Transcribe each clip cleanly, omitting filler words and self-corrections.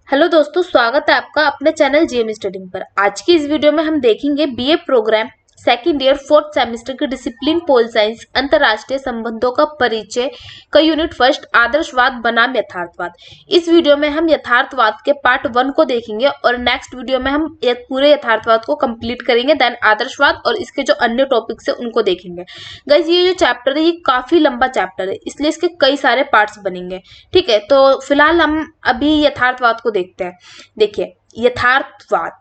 Hello दोस्तों, स्वागत है आपका अपने चैनल जीएम स्टडिंग पर। आज की इस वीडियो में हम देखेंगे BA programme second year fourth semester के डिसिप्लिन पोल साइंस अंतरराष्ट्रीय संबंधों का परिचय का यूनिट फर्स्ट आदर्शवाद बनाम यथार्थवाद। इस वीडियो में हम यथार्थवाद के पार्ट 1 को देखेंगे और नेक्स्ट वीडियो में हम पूरे यथार्थवाद को कंप्लीट करेंगे, देन आदर्शवाद और इसके जो अन्य टॉपिक्स है उनको देखेंगे। गाइस, ये जो चैप्टर है ये काफी लंबा चैप्टर है, इसलिए इसके कई सारे पार्ट्स बनेंगे। ठीक है, तो फिलहाल हम अभी यथार्थवाद को देखते हैं। देखिए, यथार्थवाद,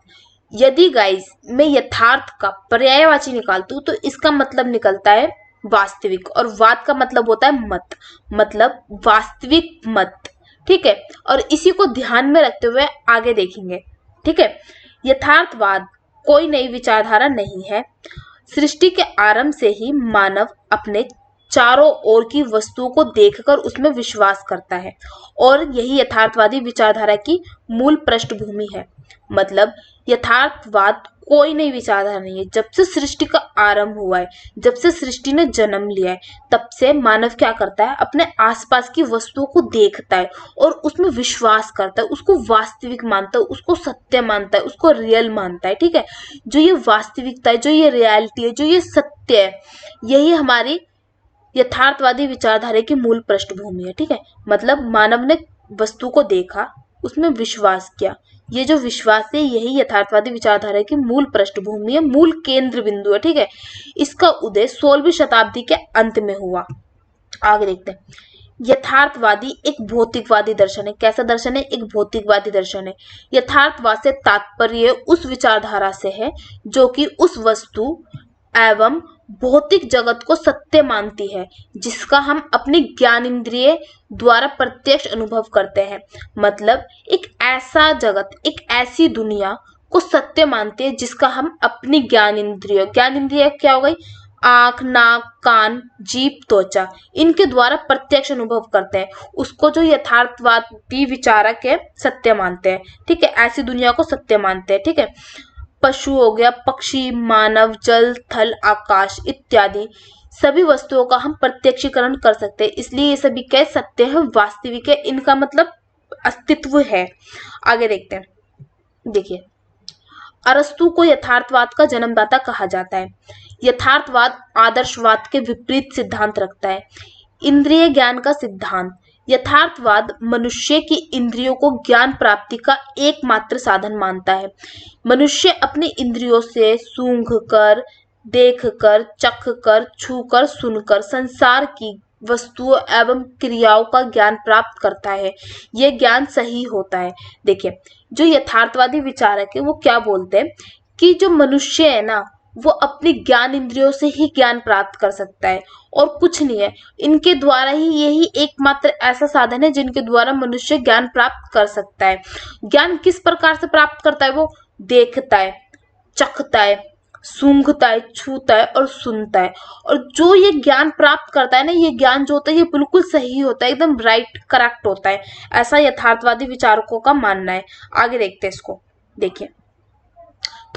यदि गाइस मैं यथार्थ का पर्यायवाची निकालती हूँ तो इसका मतलब निकलता है वास्तविक, और वाद का मतलब होता है मत, मतलब वास्तविक मत। ठीक है, और इसी को ध्यान में रखते हुए आगे देखेंगे। ठीक है, यथार्थवाद कोई नई विचारधारा नहीं है। सृष्टि के आरंभ से ही मानव अपने चारों ओर की वस्तुओं को देखकर उसमें विश्वास करता है, और यही यथार्थवादी विचारधारा की मूल पृष्ठभूमि है। मतलब यथार्थवाद कोई नई विचारधारा नहीं है। जब से सृष्टि का आरंभ हुआ है, जब से सृष्टि ने जन्म लिया है, तब से मानव क्या करता है, अपने आसपास की वस्तुओं को देखता है और उसमें विश्वास करता है, उसको वास्तविक मानता है, उसको सत्य मानता है, उसको रियल मानता है। ठीक है, जो ये वास्तविकता है, जो ये रियलिटी है, जो ये सत्य है, यही हमारी यथार्थवादी विचारधारा की मूल पृष्ठभूमि है। ठीक है, मतलब मानव ने वस्तु को देखा, उसमें विश्वास किया। ये जो विश्वास है यही यथार्थवादी विचारधारा की मूल पृष्ठभूमि है, मूल केंद्र बिंदु है। ठीक है, इसका उदय 16वीं शताब्दी के अंत में हुआ। आगे देखते हैं। यथार्थवादी एक भौतिकवादी दर्शन है। कैसा दर्शन है? एक भौतिकवादी दर्शन है। यथार्थवाद से तात्पर्य उस विचारधारा से है जो कि उस वस्तु एवं भौतिक जगत को सत्य मानती है, जिसका हम अपनी ज्ञान इंद्रिय द्वारा प्रत्यक्ष अनुभव करते हैं। मतलब एक ऐसा जगत, एक ऐसी दुनिया को सत्य मानते हैं जिसका हम अपनी ज्ञान इंद्रिय क्या हो गई? आंख, नाक, कान, जीभ, त्वचा, इनके द्वारा प्रत्यक्ष अनुभव करते हैं। उसको जो यथार्थवादी विचारक है सत्य मानते हैं। ठीक है, ऐसी दुनिया को सत्य मानते हैं। ठीक है, पशु हो गया, पक्षी, मानव, जल, थल, आकाश इत्यादि सभी वस्तुओं का हम प्रत्यक्षीकरण कर सकते हैं, इसलिए ये सभी क्या सत्य है, वास्तविक है, इनका मतलब अस्तित्व है। आगे देखते हैं। देखिए, अरस्तु को यथार्थवाद का जन्मदाता कहा जाता है। यथार्थवाद आदर्शवाद के विपरीत सिद्धांत रखता है। इंद्रिय ज्ञान का सिद्धांत। यथार्थवाद मनुष्य की इंद्रियों को ज्ञान प्राप्ति का एकमात्र साधन मानता है। मनुष्य अपनी इंद्रियों से सूंघकर, देखकर, चखकर, छूकर, सुनकर संसार की वस्तुओं एवं क्रियाओं का ज्ञान प्राप्त करता है। यह ज्ञान सही होता है। देखिए, जो यथार्थवादी विचारक है वो क्या बोलते हैं कि जो मनुष्य है ना, वो अपनी ज्ञान इंद्रियों से ही ज्ञान प्राप्त कर सकता है और कुछ नहीं है। इनके द्वारा ही, यही एकमात्र ऐसा साधन है जिनके द्वारा मनुष्य ज्ञान प्राप्त कर सकता है। ज्ञान किस प्रकार से प्राप्त करता है? वो देखता है, चखता है, सूंघता है, छूता है और सुनता है। और जो ये ज्ञान प्राप्त करता है ना, ये ज्ञान जो होता है ये बिल्कुल सही होता है, एकदम राइट, करेक्ट होता है। ऐसा यथार्थवादी विचारकों का मानना है। आगे देखते हैं इसको। देखिए,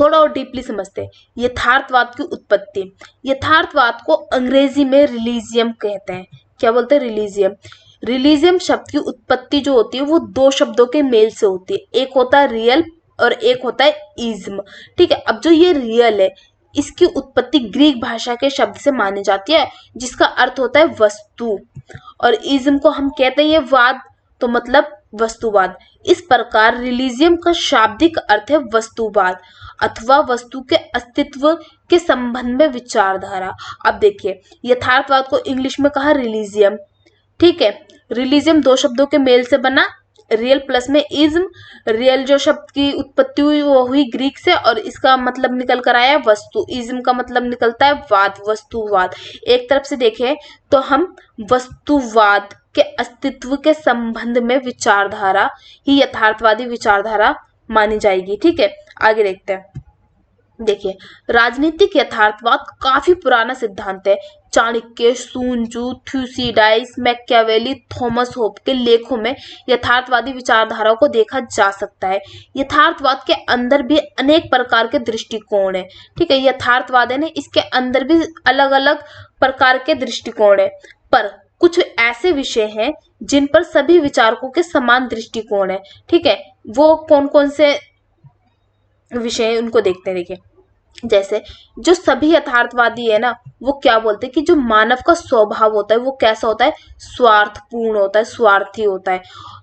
थोड़ा और डीपली समझते हैं यथार्थवाद की उत्पत्ति। यथार्थवाद को अंग्रेजी में रिलीजियम कहते हैं। क्या बोलते हैं? रिलीजियम। रिलीजियम शब्द की उत्पत्ति जो होती है वो दो शब्दों के मेल से होती है, एक होता है रियल और एक होता है इज्म। ठीक है, अब जो ये रियल है इसकी उत्पत्ति ग्रीक भाषा के शब्द से मानी जाती है, जिसका अर्थ होता है वस्तु, और इज्म को हम कहते हैं ये वाद, तो मतलब वस्तुवाद। इस प्रकार रिलीजियम का शाब्दिक अर्थ है वस्तुवाद अथवा वस्तु के अस्तित्व के संबंध में विचारधारा। अब देखिए, यथार्थवाद को इंग्लिश में कहा रिलीजियम। ठीक है, रिलीजियम दो शब्दों के मेल से बना, रियल प्लस में इज्म। रियल जो शब्द की उत्पत्ति हुई वो हुई ग्रीक से, और इसका मतलब निकल कर आया वस्तु। इज्म का मतलब निकलता है वाद, वस्तुवाद। एक तरफ से देखें तो हम वस्तुवाद के अस्तित्व के संबंध में विचारधारा ही यथार्थवादी विचारधारा मानी जाएगी। ठीक है, आगे देखते हैं। देखिए, राजनीतिक यथार्थवाद काफी पुराना सिद्धांत है। चाणक्य, सून त्सु, थ्यूसिडाइस, मैकियावेली, थॉमस होब के लेखों में यथार्थवादी विचारधाराओं को देखा जा सकता है। यथार्थवाद के अंदर भी अनेक प्रकार के दृष्टिकोण है। ठीक है, यथार्थवाद है ना, इसके अंदर भी अलग अलग प्रकार के दृष्टिकोण है, पर कुछ ऐसे विषय हैं जिन पर सभी विचारकों के समान दृष्टिकोण है। ठीक है, वो कौन कौन से विषय हैं उनको देखते हैं। देखिए, जैसे जो सभी यथार्थवादी है ना, वो क्या बोलते हैं कि जो मानव का स्वभाव होता है वो कैसा होता है, स्वार्थपूर्ण होता है, स्वार्थी होता है।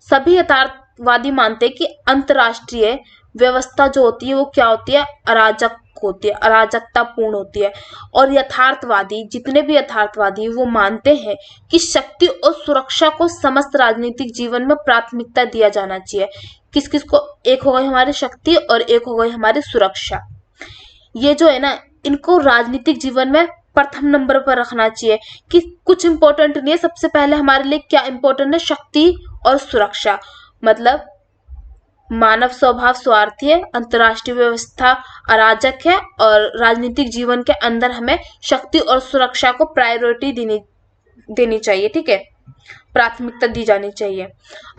सभी यथार्थवादी मानते हैं कि अंतरराष्ट्रीय व्यवस्था जो होती है वो क्या होती है, अराजक होती है, अराजकतापूर्ण होती है। और यथार्थवादी, जितने भी यथार्थवादी वो मानते हैं कि शक्ति और सुरक्षा को समस्त राजनीतिक जीवन में प्राथमिकता दिया जाना चाहिए। किस किस को, एक हो गई हमारी शक्ति और एक हो गई हमारी सुरक्षा। ये जो है ना, इनको राजनीतिक जीवन में प्रथम नंबर पर रखना चाहिए कि कुछ इंपॉर्टेंट नहीं है, सबसे पहले हमारे लिए क्या इंपॉर्टेंट है, शक्ति और सुरक्षा। मतलब मानव स्वभाव स्वार्थी है, अंतर्राष्ट्रीय व्यवस्था अराजक है और राजनीतिक जीवन के अंदर हमें शक्ति और सुरक्षा को प्रायोरिटी देनी चाहिए। ठीक है, प्राथमिकता दी जानी चाहिए।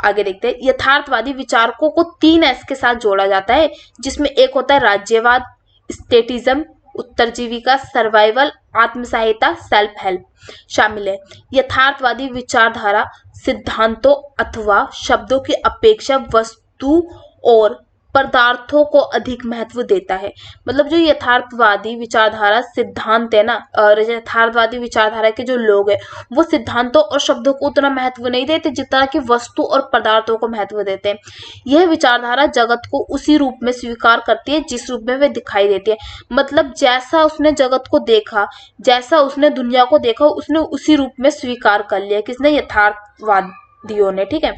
आगे देखते हैं, यथार्थवादी विचारकों को 3 एस के साथ जोड़ा जाता है, जिसमें एक होता है राज्यवाद, स्टेटिज्म, उत्तरजीविका, सर्वाइवल, आत्मसहायता, सेल्फ हेल्प शामिल है। यथार्थवादी विचारधारा सिद्धांतों अथवा शब्दों की अपेक्षा वस्तु और पदार्थों को अधिक महत्व देता है। मतलब जो यथार्थवादी विचारधारा सिद्धांत है ना, और यथार्थवादी विचारधारा के जो लोग हैं वो सिद्धांतों और शब्दों को उतना महत्व नहीं देते जितना कि वस्तु और पदार्थों को महत्व देते हैं। यह विचारधारा जगत को उसी रूप में स्वीकार करती है जिस रूप में वे दिखाई देती है। मतलब जैसा उसने जगत को देखा, जैसा उसने दुनिया को देखा, उसने उसी रूप में स्वीकार कर लिया। किसने, यथार्थवादियों ने। ठीक है,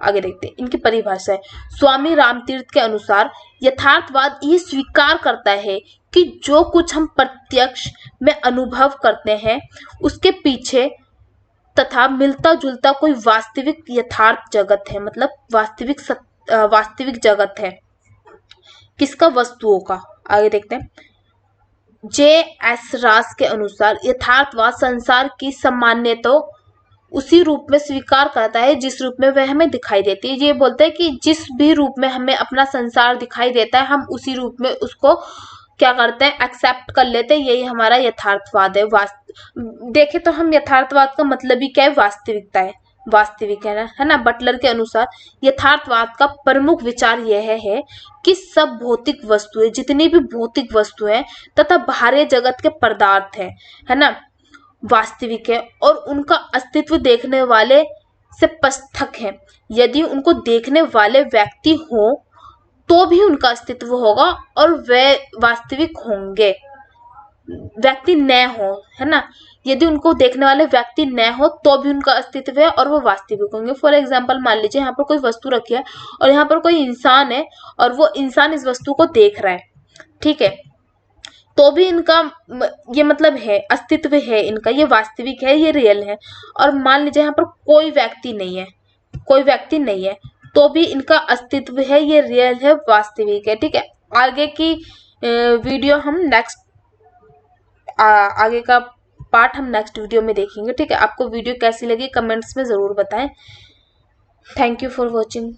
आगे देखते हैं, इनकी परिभाषा है। स्वामी रामतीर्थ के अनुसार यथार्थवाद ये स्वीकार करता है कि जो कुछ हम प्रत्यक्ष में अनुभव करते हैं उसके पीछे तथा मिलता जुलता कोई वास्तविक यथार्थ जगत है। मतलब वास्तविक जगत है। किसका, वस्तुओं का। आगे देखते हैं, J.S. रास के अनुसार यथार्थवाद संसार की सामान्यता उसी रूप में स्वीकार करता है जिस रूप में वह हमें दिखाई देती है। ये बोलते हैं कि जिस भी रूप में हमें अपना संसार दिखाई देता है हम उसी रूप में उसको क्या करते हैं, एक्सेप्ट कर लेते हैं। यही हमारा यथार्थवाद है। देखे तो हम यथार्थवाद का मतलब ही क्या है, वास्तविकता है, वास्तविक है ना। बटलर के अनुसार यथार्थवाद का प्रमुख विचार यह है कि सब भौतिक वस्तुएं, जितनी भी भौतिक वस्तुएं तथा बाहरी जगत के पदार्थ है ना, वास्तविक है और उनका अस्तित्व देखने वाले से पृथक है। यदि उनको देखने वाले व्यक्ति हो तो भी उनका अस्तित्व होगा और वे वास्तविक होंगे। व्यक्ति न हो, है ना, यदि उनको देखने वाले व्यक्ति न हो तो भी उनका अस्तित्व है और वो वास्तविक होंगे। फॉर एग्जाम्पल, मान लीजिए यहाँ पर कोई वस्तु रखी है और यहाँ पर कोई इंसान है और वो इंसान इस वस्तु को देख रहा है। ठीक है, तो भी इनका ये मतलब है, अस्तित्व है इनका, ये वास्तविक है, ये रियल है। और मान लीजिए यहाँ पर कोई व्यक्ति नहीं है, कोई व्यक्ति नहीं है, तो भी इनका अस्तित्व है, ये रियल है, वास्तविक है। ठीक है, आगे की वीडियो हम आगे का पार्ट हम नेक्स्ट वीडियो में देखेंगे। ठीक है, आपको वीडियो कैसी लगी कमेंट्स में ज़रूर बताएं। Thank you for watching.